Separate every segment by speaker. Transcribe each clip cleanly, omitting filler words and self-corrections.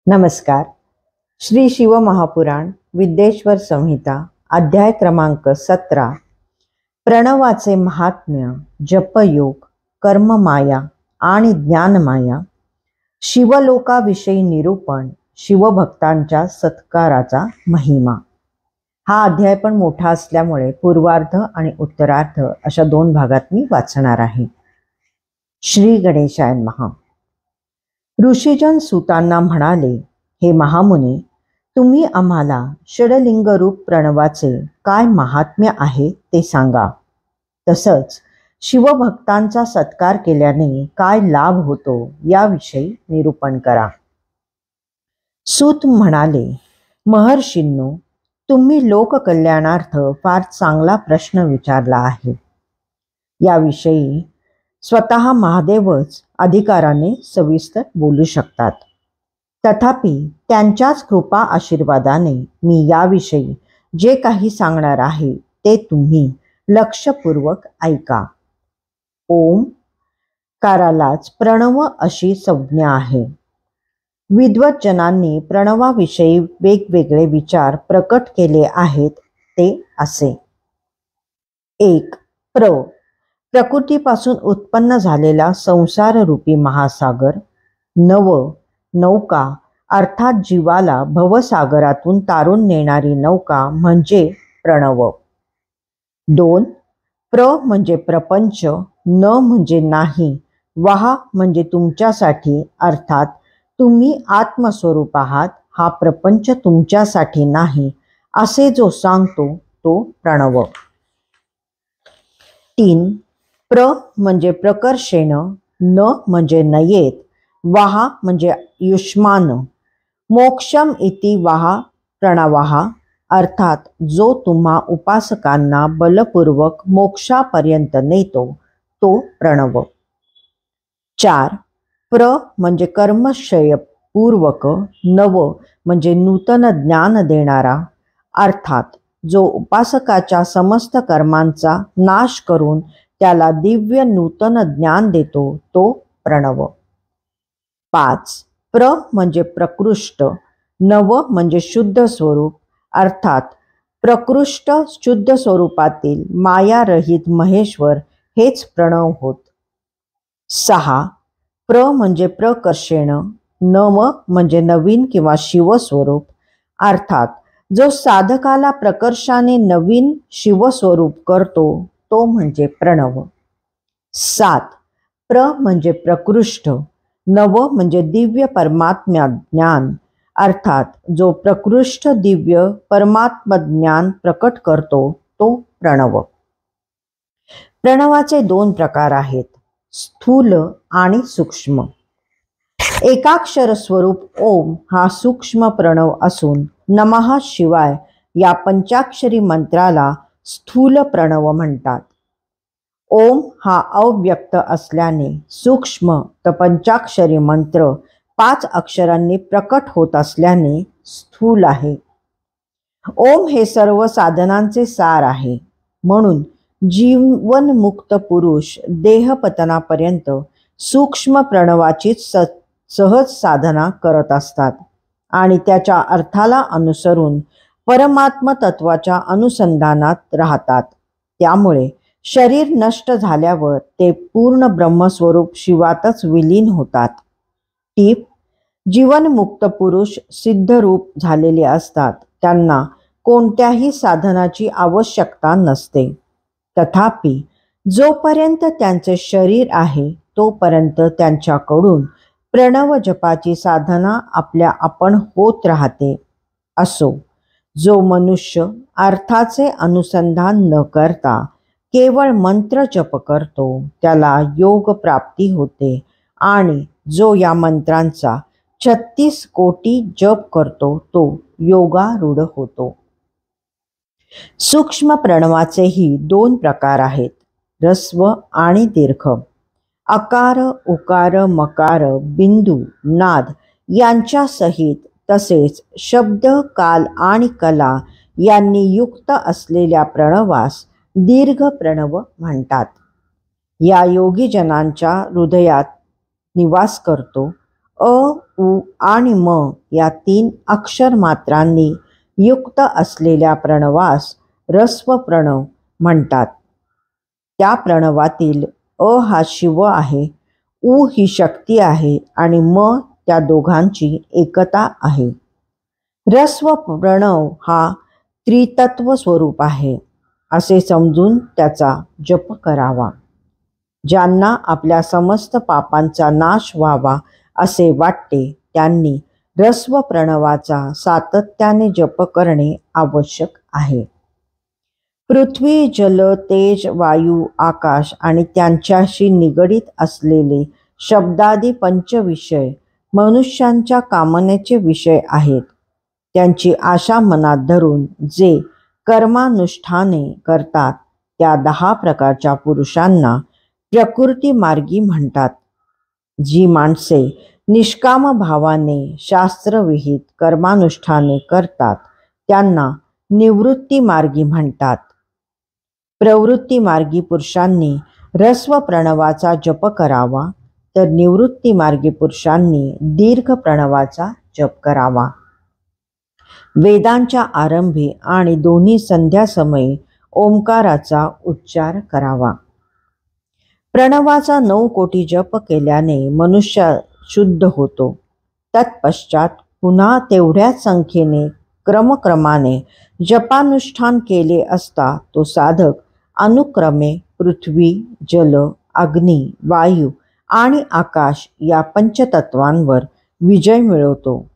Speaker 1: नमस्कार. श्री शिव महापुराण विद्येश्वर संहिता अध्याय क्रमांक 17. प्रणवाचे महात्म्य, जपयोग, कर्ममाया आणि ज्ञानमाया, शिवलोकाविषयी निरूपण, शिवभक्तांच्या सत्काराचा महिमा. हा अध्याय पण मोठा असल्यामुळे पूर्वार्ध आणि उत्तरार्ध अशा दोन भागात मी वाचणार आहे. श्री गणेशाय नमः. ऋषीजन सुतांना म्हणाले, हे महामुने, तुम्ही आम्हाला षडलिंग रूप प्रणवाचे काय महात्म्य आहे ते सांगा. तसंच शिवभक्तांचा सत्कार केल्याने काय लाभ होतो याविषयी निरूपण करा. सूत म्हणाले, महर्षींनो, तुम्ही लोककल्याणार्थ फार चांगला प्रश्न विचारला आहे. याविषयी स्वतः महादेवच अधिकाराने सविस्तर बोलू शकतात. तथापि त्यांच्याच कृपा आशीर्वादाने मी याविषयी जे काही सांगणार आहे ते तुम्ही लक्षपूर्वक ऐका. ओम कारालाच प्रणव अशी संज्ञा आहे. विद्वज्जनांनी प्रणवाविषयी वेगवेगळे विचार प्रकट केले आहेत. ते असे: 1. प्रकृतीपासून उत्पन्न झालेला संसाररूपी महासागर. नौका अर्थात जीवाला भवसागरातून तारून नेणारी नौका म्हणजे प्रणव. 2. म्हणजे प्रपंच, न म्हणजे नाही, वहा म्हणजे तुमच्यासाठी, अर्थात तुम्ही आत्मस्वरूप आहात, हा प्रपंच तुमच्यासाठी नाही, असे जो सांगतो तो प्रणव. 3. म्हणजे प्रकर्षेण, न म्हणजे नयेत, वहा म्हणजे युष्मान, मोक्षम इति वहा प्रणवहा, अर्थात जो तुम्हा उपासकांना बलपूर्वक मोक्षापर्यंत नेतो तो प्रणव. 4. म्हणजे कर्मक्षयपूर्वक, नव म्हणजे नूतन ज्ञान देणारा, अर्थात जो उपासकाच्या समस्त कर्मांचा नाश करून त्याला दिव्य नूतन ज्ञान देतो तो प्रणव. 5. म्हणजे प्रकृष्ट, नव म्हणजे शुद्ध स्वरूप, अर्थात प्रकृष्ट शुद्ध स्वरूपातील मायारहित महेश्वर हेच प्रणव होत. 6. म्हणजे प्रकर्षेण, नव म्हणजे नवीन किंवा शिवस्वरूप, अर्थात जो साधकाला प्रकर्षाने नवीन शिवस्वरूप करतो तो म्हणजे प्रणव. 7. म्हणजे प्रकृष्ट, नव म्हणजे दिव्य परमात्म्या ज्ञान, अर्थात जो प्रकृष्ट दिव्य परमात्म ज्ञान प्रकट करतो तो प्रणव. प्रणवाचे 2 प्रकार आहेत, स्थूल आणि सूक्ष्म. एकाक्षर स्वरूप ओम हा सूक्ष्म प्रणव असून नमः शिवाय या पंचाक्षरी मंत्राला स्थूल प्रणव म्हणतात. ओम हा अव्यक्त असल्याने सूक्ष्म तर पंचाक्षरी मंत्र 5 अक्षरांनी प्रकट होत असल्याने स्थूल आहे. ओम हे सर्व साधनांचे सार आहे. म्हणून जीवनमुक्त पुरुष देहपतनापर्यंत सूक्ष्म प्रणवाचीच सहज साधना करत असतात आणि त्याच्या अर्थाला अनुसरून परमात्म तत्वाच्या अनुसंधानात राहतात. त्यामुळे शरीर नष्ट झाल्यावर ते पूर्ण ब्रह्मस्वरूप शिवातच विलीन होतात. टीप: जीवनमुक्त पुरुष सिद्धरूप झालेले असतात. त्यांना कोणत्याही साधनाची आवश्यकता नसते. तथापि जोपर्यंत त्यांचे शरीर आहे तोपर्यंत त्यांच्याकडून प्रणव जपाची साधना आपल्या आपण होत राहते. असो, जो मनुष्य अर्थाचे अनुसंधान न करता केवळ मंत्र जप करतो त्याला योग प्राप्ती होते आणि जो या मंत्रांचा 36 कोटी जप करतो तो योगारूढ होतो. सूक्ष्म प्रणवाचेही 2 प्रकार आहेत, ह्रस्व आणि दीर्घ. अकार, उकार, मकार, बिंदू, नाद यांच्या सहित तसेच शब्द, काल आणि कला यांनी युक्त असलेल्या प्रणवास दीर्घ प्रणव म्हणतात. या योगीजनांच्या हृदयात निवास करतो अ, उ आणि म या 3 अक्षर मात्रांनी युक्त असलेल्या प्रणवास ह्रस्व प्रणव म्हणतात. त्या प्रणवातील अ हा शिव आहे, उ ही शक्ती आहे आणि म त्या दोघांची एकता आहे. ह्रस्व प्रणव हा त्रितत्व स्वरूप आहे असे समजून त्याचा जप करावा. ज्यांना आपल्या समस्त पापांचा नाश व्हावा असे वाटते त्यांनी ह्रस्व प्रणवाचा सातत्याने जप करणे आवश्यक आहे. पृथ्वी, जल, तेज, वायू, आकाश आणि त्यांच्याशी निगडीत असलेले शब्दादी पंचविषय मनुष्यांच्या कामनेचे विषय आहेत. त्यांची आशा मनात धरून जे कर्मानुष्ठाने करतात त्या 10 प्रकारच्या पुरुषांना प्रकृती मार्गी म्हणतात. जी माणसे निष्काम भावाने शास्त्रविहित कर्मानुष्ठाने करतात त्यांना निवृत्ती मार्गी म्हणतात. प्रवृत्ती मार्गी पुरुषांनी ह्रस्व प्रणवाचा जप करावा तर निवृत्ती मार्गी पुरुषांनी दीर्घ प्रणवाचा जप करावा. वेदांच्या आरंभी आणि दोन्ही संध्यासमयी ओंकाराचा उच्चार करावा. प्रणवाचा 9 कोटी जप केल्याने मनुष्य शुद्ध होतो. तत्पश्चात पुन्हा तेवढ्याच संख्येने क्रमक्रमाने जपानुष्ठान केले असता तो साधक अनुक्रमे पृथ्वी, जल, अग्नी, वायू आणि आकाश या पंचतत्वांवर विजय मिळवतो.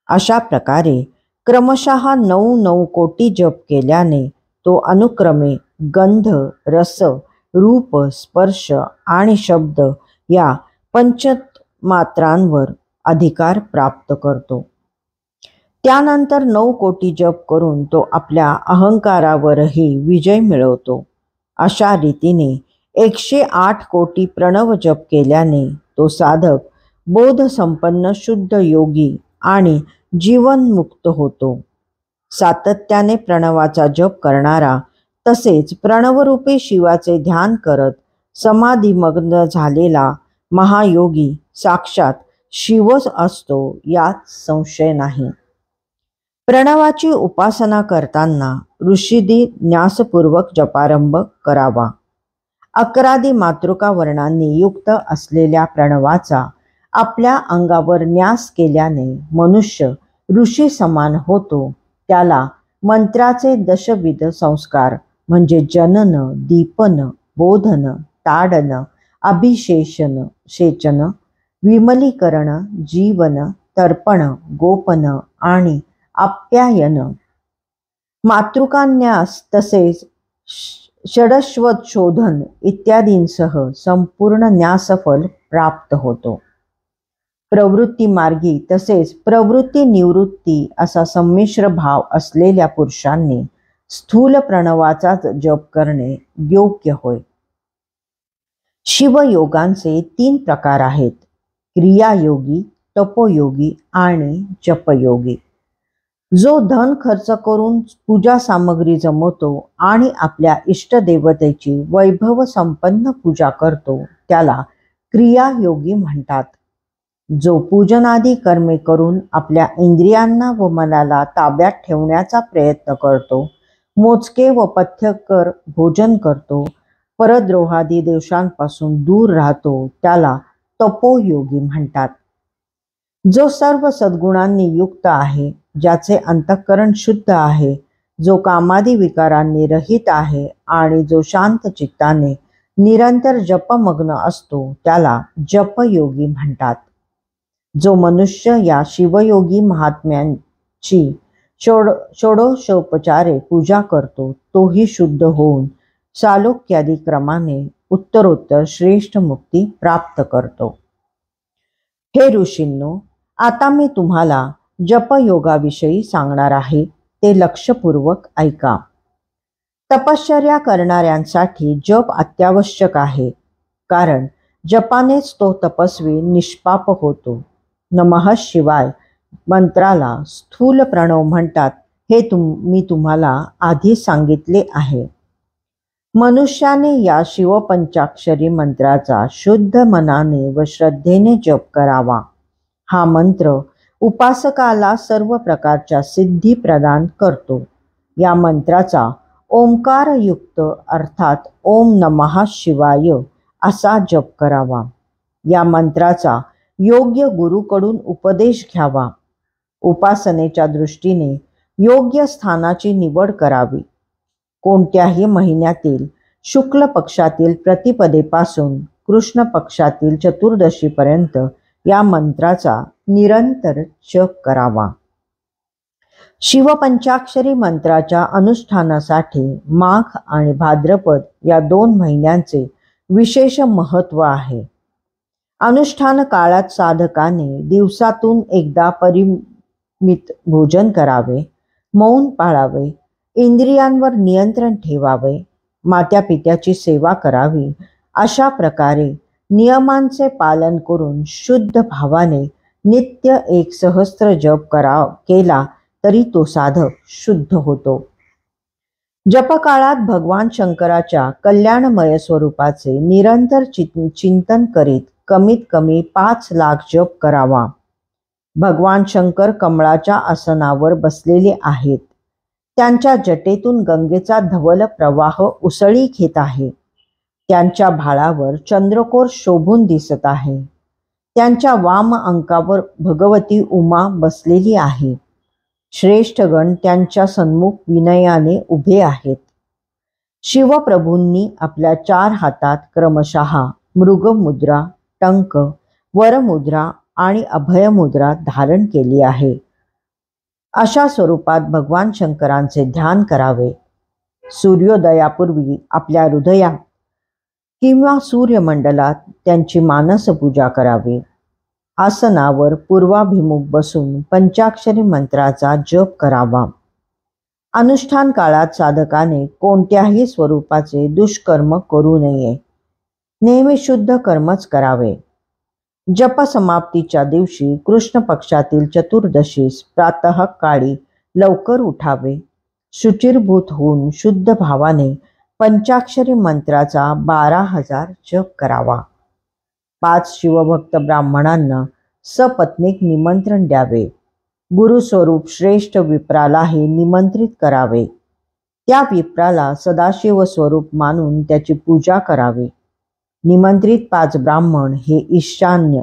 Speaker 1: अशा प्रकारे क्रमशः 9 कोटी जप केल्याने तो अनुक्रमे गंध, रस, रूप, स्पर्श आणि शब्द या पंचमात्रांवर अधिकार प्राप्त करतो. त्यानंतर 9 कोटी जप करून तो आपल्या अहंकारावरही विजय मिळवतो. अशा रीतीने 108 कोटी प्रणव जप केल्याने तो साधक बोधसंपन्न शुद्ध योगी आणि जीवनमुक्त होतो. सातत्याने प्रणवाचा जप करणारा तसेच प्रणवरूपी शिवाचे ध्यान करत समाधिमग्न झालेला महायोगी साक्षात शिवच असतो यात संशय नाही. प्रणवाची उपासना करताना ऋषीदी न्यासपूर्वक जपारंभ करावा. 11 मातृका वर्णांनी युक्त असलेल्या प्रणवाचा आपल्या अंगावर न्यास केल्याने मनुष्य ऋषी समान होतो. त्याला मंत्राचे 10 संस्कार म्हणजे जनन, दीपन, बोधन, ताडन, अभिषेचन, शेचन, विमलीकरण, जीवन, तर्पण, गोपन आणि आप्यायन, मातृकान्यास तसेच षडश्वशोधन इत्यादींसह संपूर्ण न्यासफल प्राप्त होतो. प्रवृत्ती मार्गी तसेच प्रवृत्ती निवृत्ती असा संमिश्र भाव असलेल्या पुरुषांनी स्थूल प्रणवाचाच जप करणे योग्य होय. शिवयोगांचे 3 प्रकार आहेत: क्रियायोगी, तपोयोगी आणि जपयोगी. जो धन खर्च करून पूजा सामग्री जमवतो आणि आपल्या इष्टदेवतेची वैभव संपन्न पूजा करतो त्याला क्रियायोगी म्हणतात. जो पूजनादी कर्मे करून आपल्या इंद्रियांना व मनाला ताब्यात ठेवण्याचा प्रयत्न करतो, मोजके व पथ्यकर भोजन करतो, परद्रोहादी दोषांपासून दूर राहतो त्याला तपोयोगी म्हणतात. जो सर्व सद्गुणांनी युक्त आहे, ज्याचे अंतःकरण शुद्ध आहे, जो कामादी विकारांनी रहित आहे आणि जो शांत चित्ताने निरंतर जपमग्न असतो त्याला जपयोगी म्हणतात. जो मनुष्य या शिवयोगी महात्म्यांची षोडशोपचारे पूजा करतो तोही शुद्ध होऊन सालोक्यादी क्रमाने उत्तरोत्तर श्रेष्ठ मुक्ती प्राप्त करतो. हे ऋषींनो, आता मी तुम्हाला जपयोगाविषयी सांगणार आहे, ते लक्षपूर्वक ऐका. तपश्चर्या करणाऱ्यांसाठी जप अत्यावश्यक आहे, कारण जपानेच तो तपस्वी निष्पाप होतो. नमः शिवाय मंत्राला स्थूल प्रणव म्हणतात हे मी तुम्हाला आधी सांगितले आहे. मनुष्याने या शिवपंचाक्षरी मंत्राचा शुद्ध मनाने व श्रद्धेने जप करावा. हा मंत्र उपासकाला सर्व प्रकारच्या सिद्धी प्रदान करतो. या मंत्राचा ओंकारयुक्त अर्थात ओम नमः शिवाय असा जप करावा. या मंत्राचा योग्य गुरुकडून उपदेश घ्यावा. उपासनेच्या दृष्टीने योग्य स्थानाची निवड करावी. कोणत्याही महिन्यातील शुक्ल पक्षातील प्रतिपदेपासून कृष्ण पक्षातील चतुर्दशीपर्यंत या मंत्राचा निरंतर जप करावा. शिवपंचाक्षरी मंत्राच्या अनुष्ठानासाठी माघ आणि भाद्रपद या 2 महिन्यांचे विशेष महत्त्व आहे. अनुष्ठान काळात साधकाने दिवसातून एकदा परिमित भोजन करावे, मौन पाळावे, इंद्रियांवर नियंत्रण ठेवावे, मात्यापित्याची सेवा करावी. अशा प्रकारे नियमांचे पालन करून शुद्ध भावाने नित्य 1 सहस्त्र जप केला तरी तो साधक शुद्ध होतो. जपकाळात भगवान शंकराच्या कल्याणमय स्वरूपाचे निरंतर चिंतन करीत कमीत कमी 5 लाख जप करावा. भगवान शंकर कमळाच्या आसनावर बसलेले आहेत. त्यांच्या जटेतून गंगेचा धवल प्रवाह उसळी घेत आहे. त्यांच्या भाळावर चंद्रकोर शोभून दिसत आहे. त्यांच्या वाम अंकावर भगवती उमा बसलेली आहे. श्रेष्ठगण त्यांच्या सन्मुख विनयाने उभे आहेत. शिवप्रभूंनी आपल्या 4 हातात क्रमशः मृगमुद्रा, टंक, वरमुद्रा आणि अभयमुद्रा धारण केली आहे. अशा स्वरूपात भगवान शंकरांचे ध्यान करावे. सूर्योदयापूर्वी आपल्या हृदयात किंवा सूर्यमंडलात त्यांची मानस पूजा करावी. आसनावर पूर्वाभिमुख बसून पंचाक्षरी मंत्राचा जप करावा. अनुष्ठान काळात साधकाने कोणत्याही स्वरूपाचे दुष्कर्म करू नये. नेहमी शुद्ध कर्मच करावे. जप समाप्तीच्या दिवशी कृष्ण पक्षातील चतुर्दशीस प्रातःकाळी लवकर उठावे. शुचिर्भूत होऊन शुद्ध भावाने पंचाक्षरी मंत्राचा 12,000 जप करावा. 5 शिवभक्त ब्राह्मणांना सपत्नीक निमंत्रण द्यावे. गुरुस्वरूप श्रेष्ठ विप्रालाही निमंत्रित करावे. त्या विप्राला सदाशिव स्वरूप मानून त्याची पूजा करावी. निमंत्रित 5 ब्राह्मण हे ईशान्य,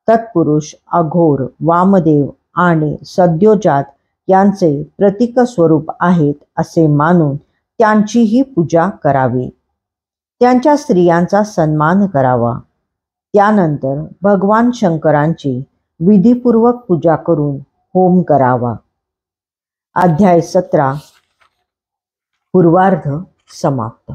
Speaker 1: तत्पुरुष, अघोर, वामदेव आणि सद्योजात यांचे प्रतीक स्वरूप आहेत असे मानून त्यांचीही पूजा करावी. त्यांच्या स्त्रियांचा सन्मान करावा. त्यानंतर भगवान शंकरांची विधिपूर्वक पूजा करून होम करावा. अध्याय 17 पूर्वार्ध समाप्त.